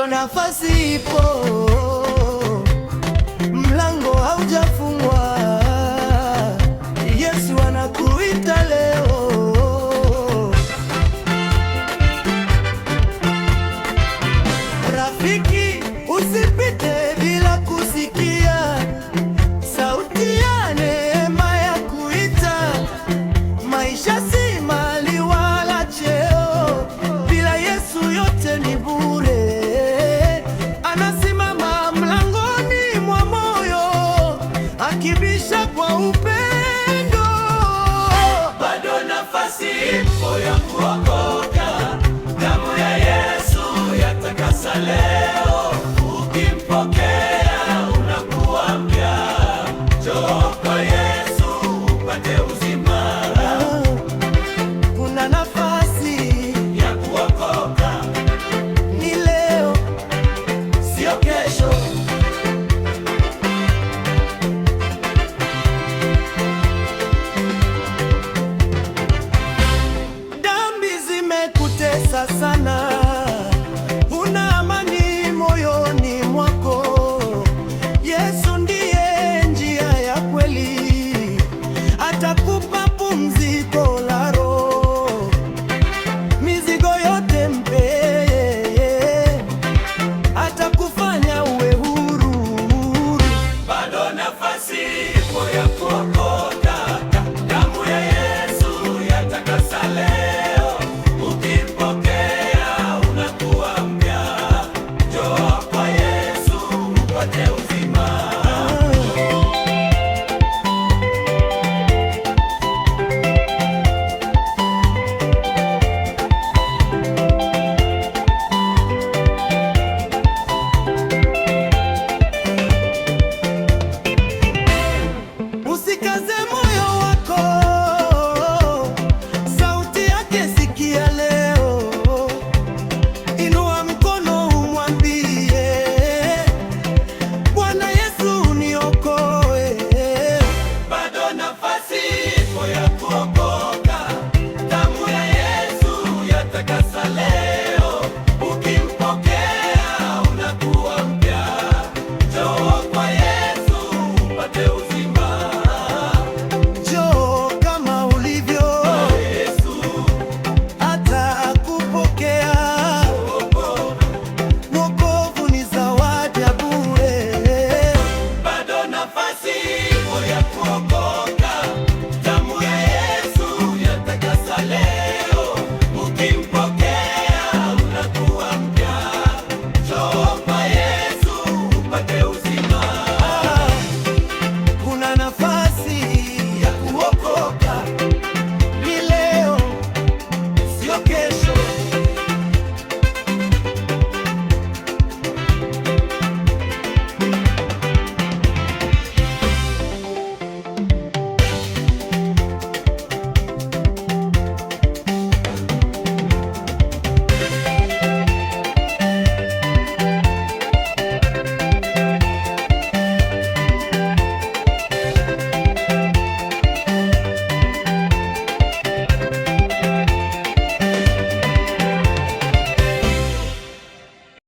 bado nafasi ipo, mlango haujafungwa. Yesu anakuita leo. Rafiki, usipite bila kusikia sauti ya neema ya kuita. Maisha si mali wala cheo, bila Yesu yote ni bure. Anasimama mlangoni mwa moyo, akibisha kwa upendo. Bado nafasi ipo ya kuokoka, damu ya Yesu yatakasa leo. Ukimpokea unakuwa mpya, njoo kwa Yesu upate uzima. Kuna nafasi ya kuokoka, ni leo, sio kesho. Dhambi zimekutesa sana, una amani moyoni mwako. Yesu ndiye njia ya kweli, atakupa pumziko la roho. Mizigo yote mpe, atakufanya uwe huru. Bado nafasi ipo ya kuokoka.